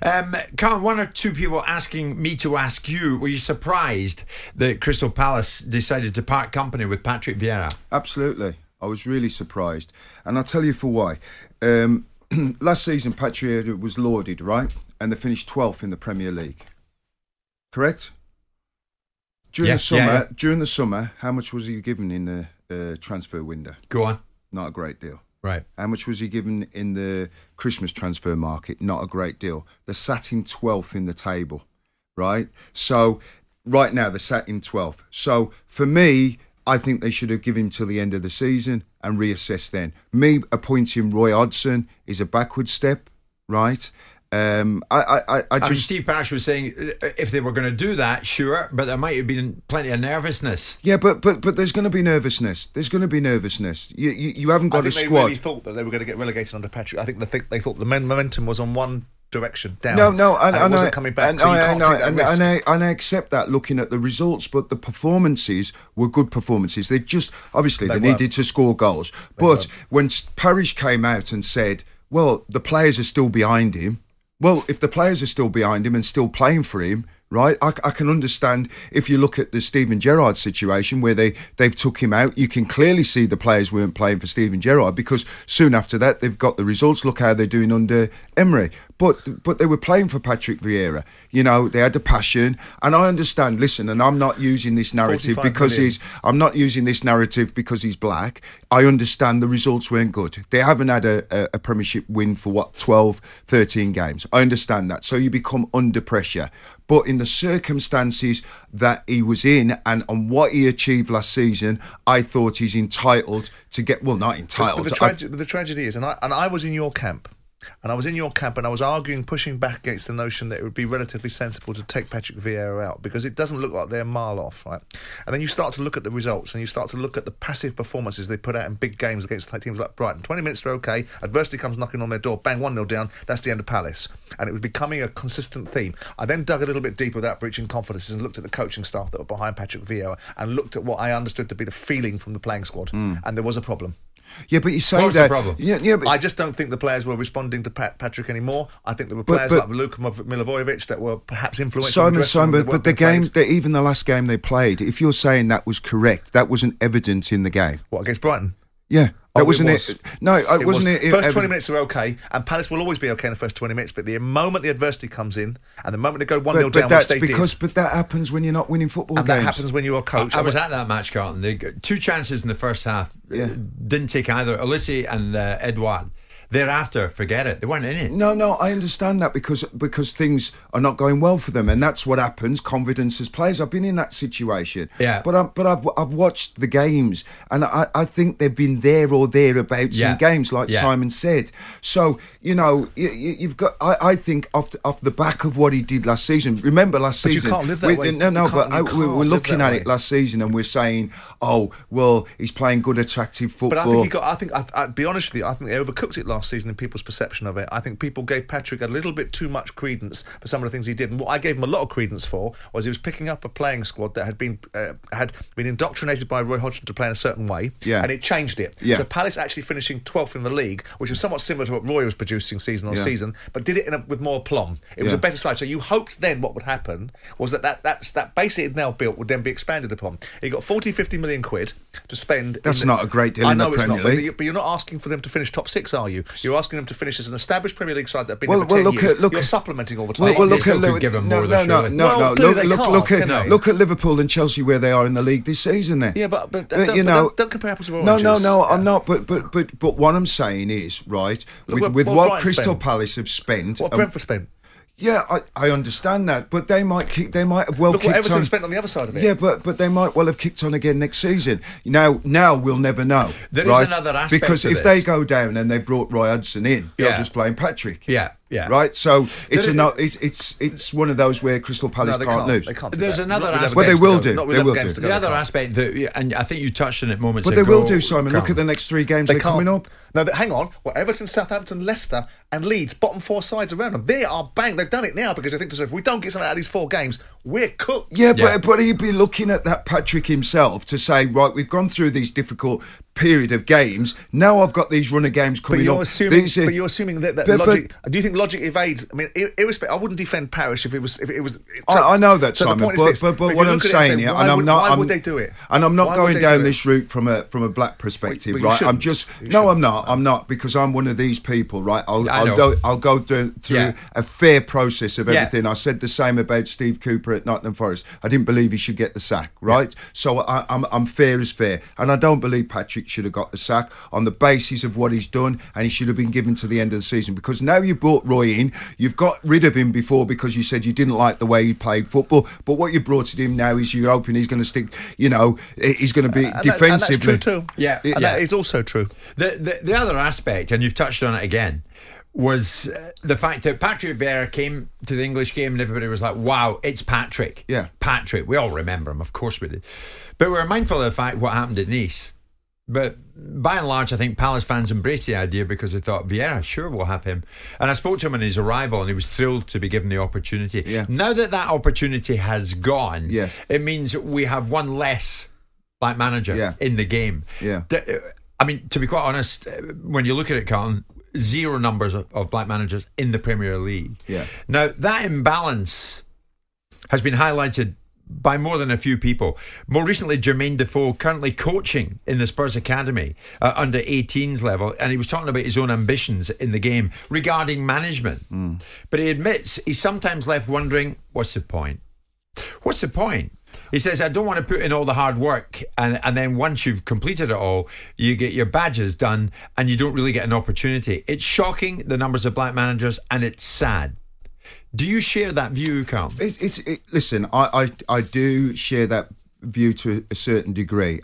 Carl, one or two people asking me to ask you, were you surprised that Crystal Palace decided to part company with Patrick Vieira? Absolutely. I was really surprised. And I'll tell you for why. Last season, Patrick Vieira was lauded, right? And they finished 12th in the Premier League. Correct? During the summer, how much was he given in the transfer window? Go on. Not a great deal. Right. How much was he given in the Christmas transfer market? Not a great deal. They're sat in 12th in the table, right? So right now they're sat in 12th. So for me, I think they should have given him till the end of the season and reassess then. Me appointing Roy Hodgson is a backward step, right? Steve Parish was saying if they were going to do that, sure, but there might have been plenty of nervousness. Yeah, but there's going to be nervousness. There's going to be nervousness. You haven't got a squad. They really thought that they were going to get relegated under Patrick. I think they thought the momentum was on one direction down. No, and it wasn't coming back. So you can't take that risk. And I accept that looking at the results, but the performances were good performances. They just obviously they needed to score goals. But when Parish came out and said, "Well, the players are still behind him." Well, if the players are still behind him and still playing for him, right, I can understand if you look at the Steven Gerrard situation where they've took him out, you can clearly see the players weren't playing for Steven Gerrard because soon after that they've got the results. Look how they're doing under Emery. But they were playing for Patrick Vieira. You know, they had the passion, and I understand. Listen, and I'm not using this narrative because he's black. I understand the results weren't good. They haven't had a Premiership win for 12, 13 games. I understand that. So you become under pressure. But in the circumstances that he was in and on what he achieved last season, I thought he's entitled to get. Well, not entitled. But the tragedy is, and I was in your camp. And I was in your camp and I was arguing, pushing back against the notion that it would be relatively sensible to take Patrick Vieira out because it doesn't look like they're a mile off, right? And then you start to look at the results and you start to look at the passive performances they put out in big games against teams like Brighton. 20 minutes are okay, adversity comes knocking on their door, bang, 1-0 down, that's the end of Palace. And it was becoming a consistent theme. I then dug a little bit deeper without breaching confidences and looked at the coaching staff that were behind Patrick Vieira and looked at what I understood to be the feeling from the playing squad. And there was a problem. Yeah, but you say What's that. The problem? Yeah, but I just don't think the players were responding to Patrick anymore. I think there were players like Luka Milivojevic that were perhaps influential. Simon, but the game, even the last game they played, if you're saying that was correct, that wasn't evident in the game. What, against Brighton? Yeah. That wasn't it. No, it wasn't it. First 20 minutes are okay, and Palace will always be okay in the first 20 minutes. But the moment the adversity comes in, and the moment they go 1-0 down, which they did. But that happens when you're not winning football games. And that happens when you're a coach. I was at that match, Carlton. They got 2 chances in the first half. Didn't take either. Olise and Edouard. Thereafter, forget it. They weren't in it. No, I understand that because things are not going well for them, and that's what happens. Confidence as players. I've been in that situation. Yeah. But I've watched the games, and I think they've been there or thereabouts in games, like Simon said. So you've got. I think off the back of what he did last season. Remember last season. You can't live that way. We're looking at it last season, and we're saying, oh well, he's playing good, attractive football. But I think I'll be honest with you. I think they overcooked it last season in people's perception of it. I think people gave Patrick a little bit too much credence for some of the things he did, and what I gave him a lot of credence for was he was picking up a playing squad that had been indoctrinated by Roy Hodgson to play in a certain way, and it changed it. So Palace actually finishing 12th in the league, which was somewhat similar to what Roy was producing season on season, but did it with more aplomb. It was a better side. So you hoped then what would happen was that base it had now built would then be expanded upon. He got 40-50 million quid to spend. That's not a great deal in the Premier League. But you're not asking for them to finish top 6, are you? You're asking them to finish as an established Premier League side that have been there for 10 years. You're supplementing all the time. Look at Liverpool and Chelsea where they are in the league this season. There, don't compare apples to oranges. No, I'm not. But what I'm saying is right with what Crystal Palace have spent, what Brentford spent. Yeah, I understand that, but they might have well Look kicked what Everton on. spent on the other side of it. Yeah, but they might well have kicked on again next season. Now we'll never know. There is another aspect because to if this. they go down and they brought Roy Hodgson in, they'll just blame Patrick. Yeah. Right. So it's one of those where Crystal Palace can't lose. They can't do There's that. another aspect. Well, they will do. Not with They will games do. to go, The other aspect that, and I think you touched on it moments But ago. they will do, Simon. Carl. Look at the next 3 games they're coming up. No, hang on. Well, Everton, Southampton, Leicester and Leeds, bottom 4 sides around them. They are bang. They've done it now because they think to themselves, if we don't get something out of these 4 games, we're cooked. Yeah, but he'd be looking at that Patrick himself to say, right, we've gone through these difficult period of games. Now I've got these runner games coming but up. You're assuming that logic. Do you think logic evades? I mean, irrespective. I wouldn't defend Parish if it was. I know that, so Simon. The point is this, but what I'm saying here, and I'm not. Why would they do it? And I'm not going down this route from a black perspective, right? I'm just I'm not because I'm one of these people, right? I'll go through a fair process of everything. I said the same about Steve Cooper at Nottingham Forest. I didn't believe he should get the sack, right? So I'm fair as fair, and I don't believe Patrick should have got the sack on the basis of what he's done, and he should have been given to the end of the season, because now you brought Roy in, you've got rid of him before because you said you didn't like the way he played football, but what you brought to him now is you're hoping he's going to stick, he's going to be defensively. And that's true too. That is also true. The other aspect, and you've touched on it again, was the fact that Patrick Vieira came to the English game and everybody was like, wow, it's Patrick. Yeah. Patrick. We all remember him, of course we did. But we were mindful of the fact what happened at Nice. But by and large, I think Palace fans embraced the idea because they thought, Vieira, sure, we'll have him. And I spoke to him on his arrival and he was thrilled to be given the opportunity. Yeah. Now that opportunity has gone, it means we have one less black manager in the game. Yeah. I mean, to be quite honest, when you look at it, Carlton, zero numbers of black managers in the Premier League. Yeah. Now, that imbalance has been highlighted by more than a few people. More recently, Jermaine Defoe, currently coaching in the Spurs Academy under 18s level, and he was talking about his own ambitions in the game regarding management. But he admits he's sometimes left wondering, what's the point? What's the point? He says, I don't want to put in all the hard work and then once you've completed it all, you get your badges done and you don't really get an opportunity. It's shocking, the numbers of black managers, and it's sad. Do you share that view, Carl? Listen, I do share that view to a certain degree.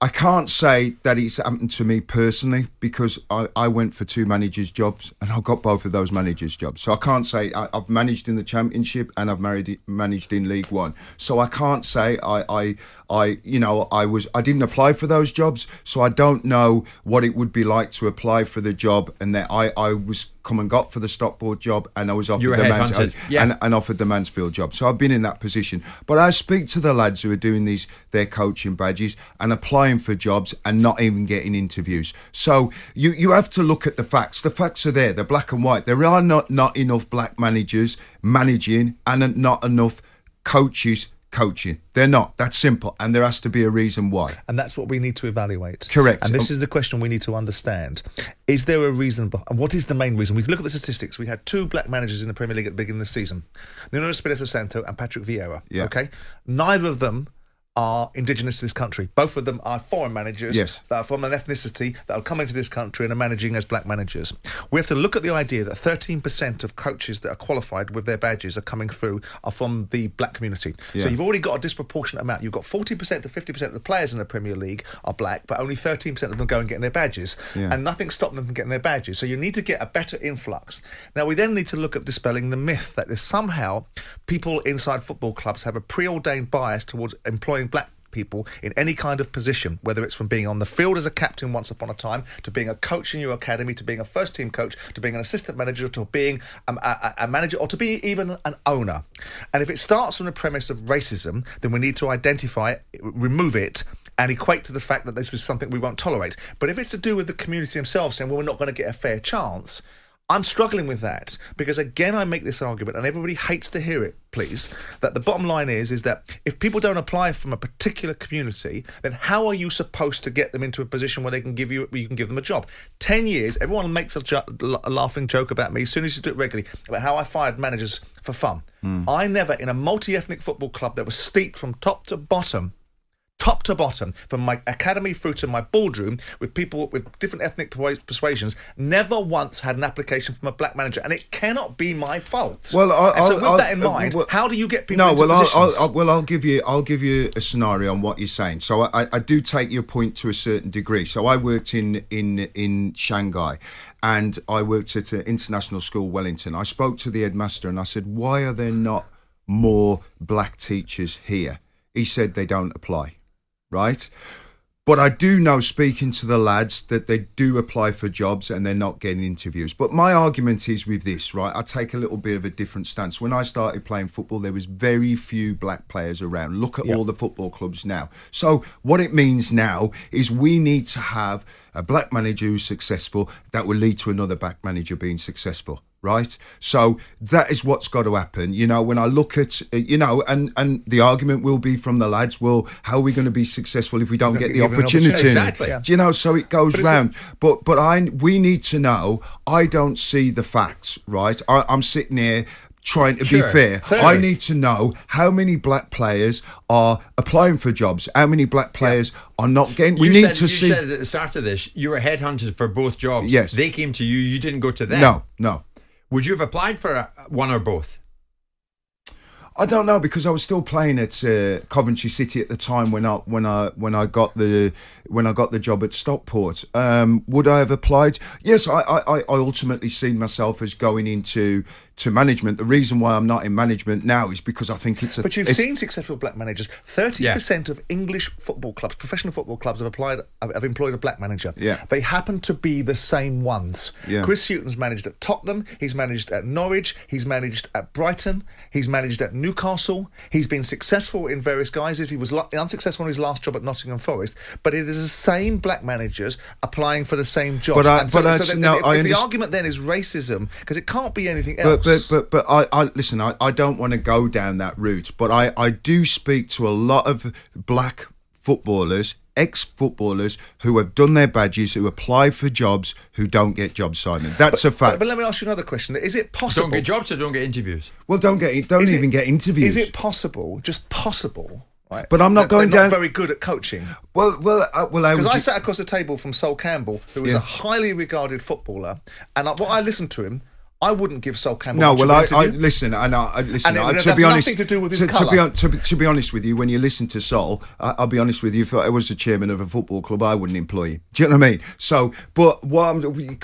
I can't say that it's happened to me personally, because I went for 2 managers' jobs and I got both of those managers' jobs. So I can't say I've managed in the Championship and I've managed in League One. So I can't say I didn't apply for those jobs. So I don't know what it would be like to apply for the job, and that I was come and got for the Stockport job, and I was offered and offered the Mansfield job. So I've been in that position. But I speak to the lads who are doing their coaching badges and applying for jobs and not even getting interviews. So you have to look at the facts. The facts are there. They're black and white. There are not enough black managers managing and not enough coaches coaching. They're not. That's simple. And there has to be a reason why. And that's what we need to evaluate. Correct. And this is the question we need to understand. Is there a reason? And what is the main reason? We look at the statistics. We had 2 black managers in the Premier League at the beginning of the season. Nuno Espirito Santo and Patrick Vieira. Yeah. Okay? Neither of them are indigenous to this country. Both of them are foreign managers that are from an ethnicity that are coming to this country and are managing as black managers. We have to look at the idea that 13% of coaches that are qualified with their badges are coming through are from the black community. So you've already got a disproportionate amount. You've got 40% to 50% of the players in the Premier League are black, but only 13% of them go and get their badges. And nothing's stopping them from getting their badges. So you need to get a better influx. Now, we then need to look at dispelling the myth that there's somehow people inside football clubs have a preordained bias towards employing black people in any kind of position, whether it's from being on the field as a captain once upon a time, to being a coach in your academy, to being a first team coach, to being an assistant manager, to being a manager, or to be even an owner. And if it starts from the premise of racism, then we need to identify it, remove it, and equate to the fact that this is something we won't tolerate. But if it's to do with the community themselves saying, well, we're not going to get a fair chance, I'm struggling with that, because again, I make this argument, and everybody hates to hear it, please, that the bottom line is that if people don't apply from a particular community, then how are you supposed to get them into a position where you can give them a job? 10 years, everyone makes a laughing joke about me as soon as you do it regularly, about how I fired managers for fun. I never, in a multi-ethnic football club that was steeped from top to bottom, from my academy through to my boardroom, with people with different ethnic persuasions, never once had an application from a black manager, and it cannot be my fault. Well, so with that in mind, how do you get people into positions? I'll give you a scenario on what you're saying. So I do take your point to a certain degree. So I worked in Shanghai, and I worked at an international school, Wellington. I spoke to the headmaster and I said, why are there not more black teachers here? He said they don't apply. Right? But I do know, speaking to the lads, that they do apply for jobs and they're not getting interviews. But my argument is with this, right? I take a little bit of a different stance. When I started playing football, there was very few black players around. Look at all the football clubs now. So what it means now is we need to have a black manager who's successful that will lead to another black manager being successful. Right, so that is what's got to happen. You know, when I look at, you know, and the argument will be from the lads, well, how are we going to be successful if we don't get the opportunity? Exactly. Yeah. Do you know? So it goes round. But we need to know. I don't see the facts. Right, I'm sitting here trying to be fair. 30. I need to know how many black players are applying for jobs, how many black players are not getting. You said at the start of this, you were headhunted for both jobs. Yes, they came to you. You didn't go to them. No. Would you have applied for one or both? I don't know, because I was still playing at Coventry City at the time when I got the job at Stockport. Would I have applied? Yes, I ultimately seen myself as going into management. The reason why I'm not in management now is because I think it's a... But you've seen successful black managers. 30% of English football clubs, professional football clubs, have employed a black manager. Yeah. They happen to be the same ones. Yeah. Chris Hughton's managed at Tottenham. He's managed at Norwich. He's managed at Brighton. He's managed at Newcastle. He's been successful in various guises. He was unsuccessful in his last job at Nottingham Forest. But it is the same black managers applying for the same jobs. The argument then is racism, because it can't be anything else. But I listen, I don't want to go down that route, but I do speak to a lot of black footballers, ex-footballers, who have done their badges, who apply for jobs, who don't get jobs, Simon. That's a fact. But let me ask you another question. Is it possible... Don't get jobs or don't get interviews? Well, don't even get interviews. Is it possible, just possible... Right. But I'm not going down. Not very good at coaching. Well, because I sat across the table from Sol Campbell, who was a highly regarded footballer, and what I listened to him, I wouldn't give Sol Campbell. No, well, I listen, and listen. And it to be honest, nothing to do with his colour. To be honest with you, when you listen to Sol, I'll be honest with you. If I was the chairman of a football club, I wouldn't employ him. Do you know what I mean? So, but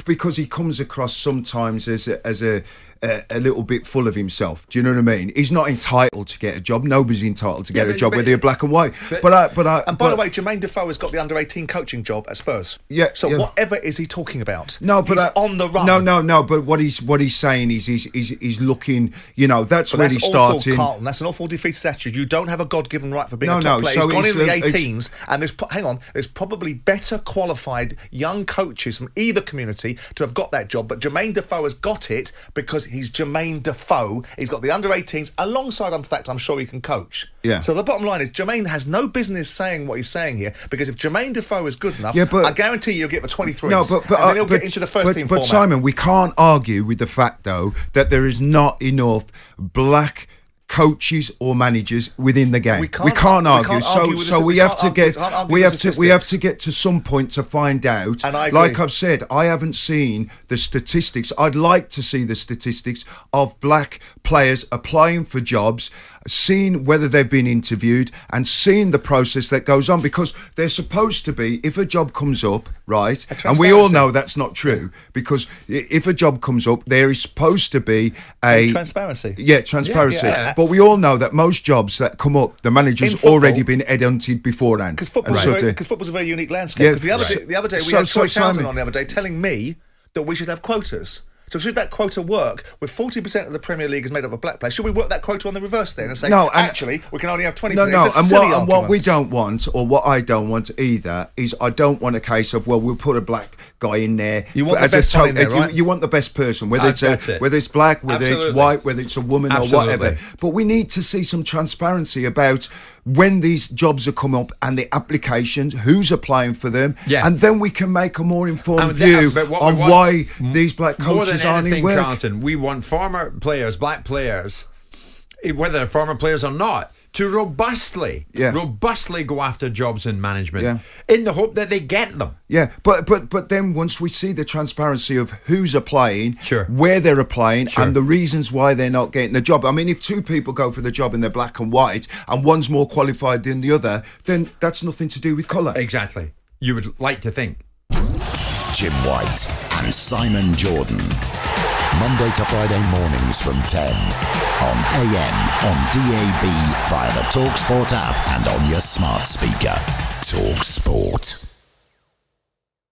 because he comes across sometimes as a little bit full of himself. Do you know what I mean? He's not entitled to get a job. Nobody's entitled to get a job, whether you're black and white. And by the way, Jermaine Defoe has got the under-18 coaching job at Spurs. Yeah. So whatever is he talking about? No, but he's on the run. No. But what he's saying is he's looking. You know, that's where he's starting. Carlton. That's an awful defeatist attitude. You don't have a God-given right for being a top player. He's gone in the 18s, and there's probably better qualified young coaches from either community to have got that job. But Jermaine Defoe has got it because he's Jermaine Defoe. He's got the under-18s alongside, in fact, I'm sure he can coach. Yeah. So the bottom line is Jermaine has no business saying what he's saying here, because if Jermaine Defoe is good enough, I guarantee you'll get the 23s. No, and then he'll get into the first team format. But Simon, we can't argue with the fact, though, that there is not enough black coaches or managers within the game. We can't argue. So we have to get to some point to find out. And I agree. Like I've said, I haven't seen the statistics. I'd like to see the statistics of black players applying for jobs, seeing whether they've been interviewed, and seeing the process that goes on, because they're supposed to be, if a job comes up, right, and we all know that's not true, because if a job comes up, there is supposed to be a transparency. Yeah, transparency. Yeah. But we all know that most jobs that come up, the manager's already been headhunted beforehand. Because football's a very unique landscape. Because the other day we had Troy Townsend on the other day telling me that we should have quotas. So should that quota work with 40% of the Premier League is made up of black players? Should we work that quota on the reverse then and say, actually, we can only have 20%? And what we don't want, or what I don't want either, is I don't want a case of, well, we'll put a black guy in there. You want the best one in there, right? You want the best person, whether it's black, whether it's white, whether it's a woman or whatever. But we need to see some transparency about when these jobs are come up and the applications, who's applying for them, and then we can make a more informed view on why these black coaches aren't in work. Carlton, we want former players, black players, whether they're former players or not, to robustly go after jobs in management in the hope that they get them. Yeah, but then once we see the transparency of who's applying, where they're applying, and the reasons why they're not getting the job. I mean, if two people go for the job and they're black and white, and one's more qualified than the other, then that's nothing to do with colour. Exactly. You would like to think. Jim White and Simon Jordan. Monday to Friday mornings from 10 on AM, on DAB, via the talkSPORT app and on your smart speaker. talkSPORT.